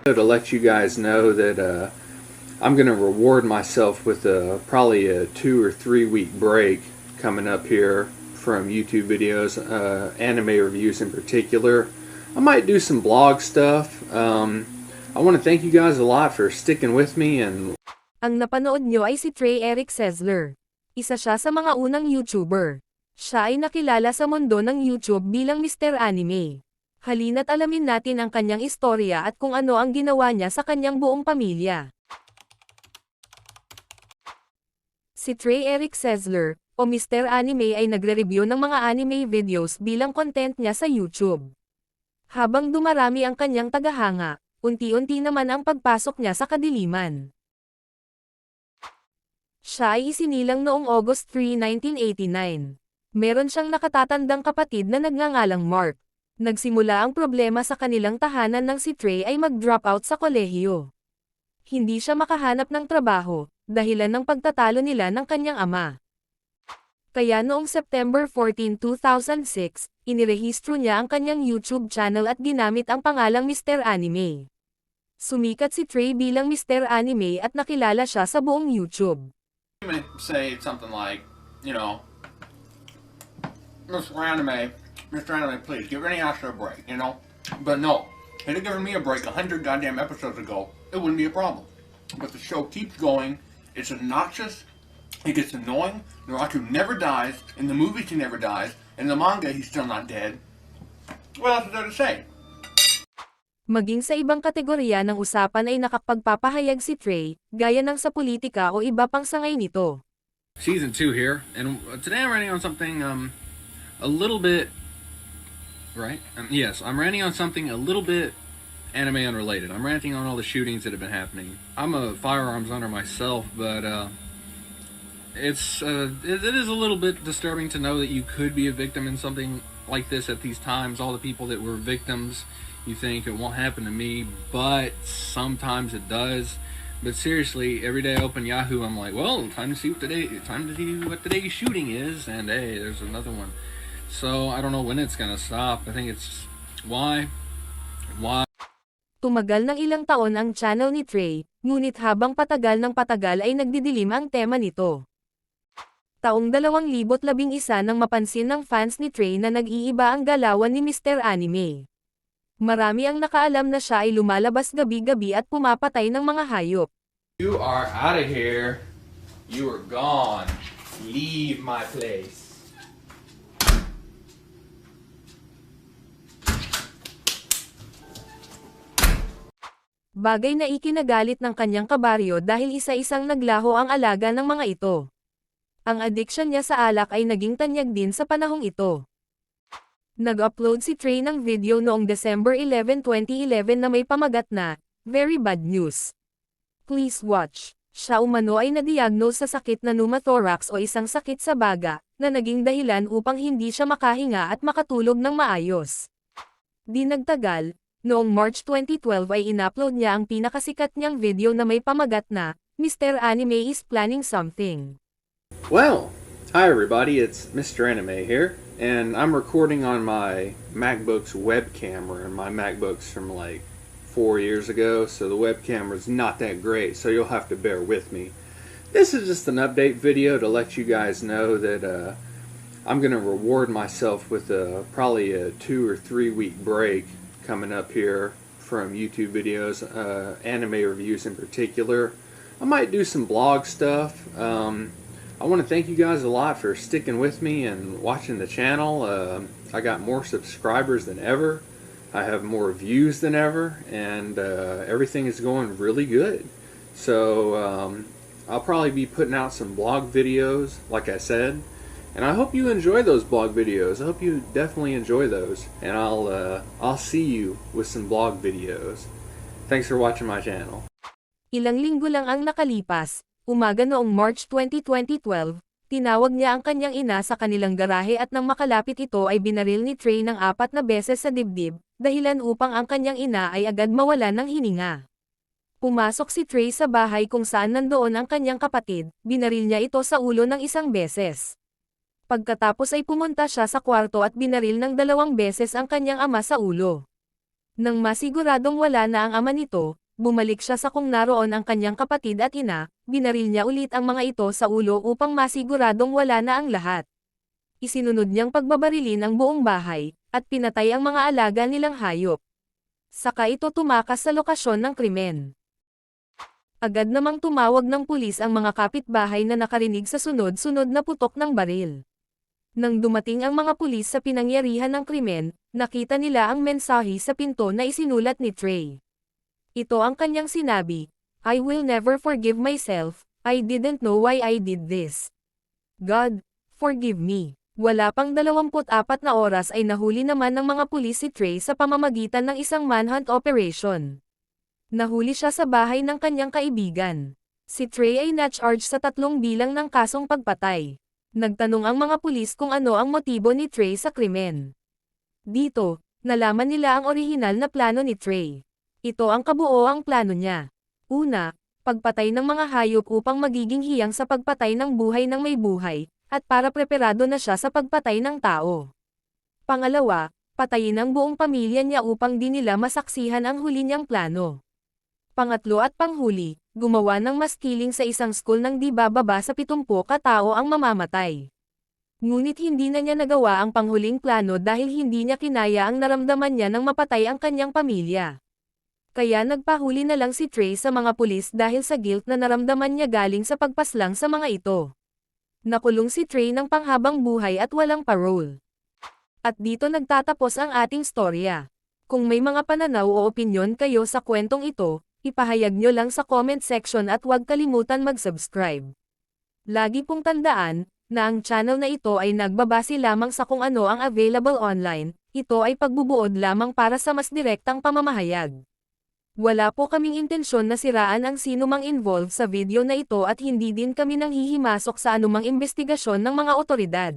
To let you guys know that I'm going to reward myself with probably a 2 or 3 week break coming up here from YouTube videos, anime reviews in particular. I might do some blog stuff. I want to thank you guys a lot for sticking with me. And Ang napanood nyo ay si Trey Eric Sessler. Isa siya sa mga unang YouTuber. Siya ay nakilala sa mundo ng YouTube bilang Mr. Anime. Halina't alamin natin ang kanyang istorya at kung ano ang ginawa niya sa kanyang buong pamilya. Si Trey Eric Sessler, o Mr. Anime ay nagre-review ng mga anime videos bilang content niya sa YouTube. Habang dumarami ang kanyang tagahanga, unti-unti naman ang pagpasok niya sa kadiliman. Siya ay isinilang noong August 3, 1989. Meron siyang nakatatandang kapatid na nagngangalang Mark. Nagsimula ang problema sa kanilang tahanan nang si Trey ay mag-drop out sa kolehiyo. Hindi siya makahanap ng trabaho, dahilan ng pagtatalo nila ng kanyang ama. Kaya noong September 14, 2006, inirehistro niya ang kanyang YouTube channel at ginamit ang pangalang Mr. Anime. Sumikat si Trey bilang Mr. Anime at nakilala siya sa buong YouTube. Say something like, you know, Mr. Anime, please give any actor a break, you know? But no, if they'd given me a break 100 goddamn episodes ago, it wouldn't be a problem. But the show keeps going, it's obnoxious, it gets annoying, Naruto never dies, in the movies he never dies, in the manga he's still not dead. What else is there to say? Maging sa ibang kategorya ng usapan ay nakapagpapahayag si Trey, gaya ng sa politika o iba pang sangay nito. Season 2 here, and today I'm writing on something a little bit, right? Yes, I'm ranting on something a little bit anime unrelated. I'm ranting on all the shootings that have been happening. I'm a firearms owner myself, but it is a little bit disturbing to know that you could be a victim in something like this at these times. All the people that were victims, you think it won't happen to me, but sometimes it does. But seriously, every day I open Yahoo, I'm like, well, time to see what today's shooting is, and hey, there's another one. So I don't know when it's gonna stop. I think it's why. Tumagal ng ilang taon ang channel ni Trey, ngunit habang patagal ng patagal ay nagdidilim ang tema nito. Taong 2011 nang mapansin ng fans ni Trey na nag-iiba ang galawan ni Mr. Anime. Marami ang nakaalam na siya ay lumalabas gabi-gabi at pumapatay ng mga hayop. You are out of here. You are gone. Leave my place. Bagay na ikinagalit ng kanyang kabaryo dahil isa-isang naglaho ang alaga ng mga ito. Ang addiction niya sa alak ay naging tanyag din sa panahong ito. Nag-upload si Trey ng video noong December 11, 2011 na may pamagat na, "Very Bad News." Please watch. Siya umano ay na-diagnose sa sakit na pneumothorax o isang sakit sa baga, na naging dahilan upang hindi siya makahinga at makatulog ng maayos. Di nagtagal, noong March 2012 ay in-upload niya ang pinakasikat niyang video na may pamagat na, "Mr. Anime is planning something." Well, hi everybody, it's Mr. Anime here, and I'm recording on my MacBook's web camera, and my MacBook's from like 4 years ago, so the web camera's not that great, so you'll have to bear with me. This is just an update video to let you guys know that I'm going to reward myself with probably a 2 or 3 week break coming up here from YouTube videos, anime reviews in particular. I might do some blog stuff. I want to thank you guys a lot for sticking with me and watching the channel. I got more subscribers than ever. I have more views than ever, and everything is going really good. So I'll probably be putting out some blog videos, like I said, and I hope you enjoy those blog videos. I hope you definitely enjoy those, and I'll see you with some blog videos. Thanks for watching my channel. Ilang linggo lang ang nakalipas, umaga noong March 20, 2012, tinawag niya ang kanyang ina sa kanilang garahe at nang makalapit ito ay binaril ni Trey ng 4 na beses sa dibdib, dahilan upang ang kanyang ina ay agad mawalan ng hininga. Pumasok si Trey sa bahay kung saan nandoon ang kanyang kapatid, binaril niya ito sa ulo ng 1 beses. Pagkatapos ay pumunta siya sa kwarto at binaril ng 2 beses ang kanyang ama sa ulo. Nang masiguradong wala na ang ama nito, bumalik siya sa kung naroon ang kanyang kapatid at ina, binaril niya ulit ang mga ito sa ulo upang masiguradong wala na ang lahat. Isinunod niyang pagbabarilin ang buong bahay, at pinatay ang mga alaga nilang hayop. Saka ito tumakas sa lokasyon ng krimen. Agad namang tumawag ng pulis ang mga kapitbahay na nakarinig sa sunod-sunod na putok ng baril. Nang dumating ang mga pulis sa pinangyarihan ng krimen, nakita nila ang mensahe sa pinto na isinulat ni Trey. Ito ang kanyang sinabi, "I will never forgive myself, I didn't know why I did this. God, forgive me." Wala pang 24 na oras ay nahuli naman ng mga pulis si Trey sa pamamagitan ng isang manhunt operation. Nahuli siya sa bahay ng kanyang kaibigan. Si Trey ay na-charge sa 3 bilang ng kasong pagpatay. Nagtanong ang mga pulis kung ano ang motibo ni Trey sa krimen. Dito, nalaman nila ang orihinal na plano ni Trey. Ito ang kabuoang plano niya. Una, pagpatay ng mga hayop upang magiging hiyang sa pagpatay ng buhay ng may buhay, at para preparado na siya sa pagpatay ng tao. Pangalawa, patayin ang buong pamilya niya upang di nila masaksihan ang huli niyang plano. Pangatlo at panghuli, gumawa ng mass killing sa isang school nang di bababa sa 70 katao ang mamamatay. Ngunit hindi na niya nagawa ang panghuling plano dahil hindi niya kinaya ang naramdaman niya nang mapatay ang kanyang pamilya. Kaya nagpahuli na lang si Trey sa mga pulis dahil sa guilt na naramdaman niya galing sa pagpaslang sa mga ito. Nakulong si Trey ng panghabang buhay at walang parole. At dito nagtatapos ang ating storya. Kung may mga pananaw o opinyon kayo sa kwentong ito, ipahayag nyo lang sa comment section at huwag kalimutan mag-subscribe. Lagi pong tandaan, na ang channel na ito ay nagbabase lamang sa kung ano ang available online, ito ay pagbubuod lamang para sa mas direktang pamamahayag. Wala po kaming intensyon na siraan ang sino mang involved sa video na ito at hindi din kami nanghihimasok sa anumang investigasyon ng mga otoridad.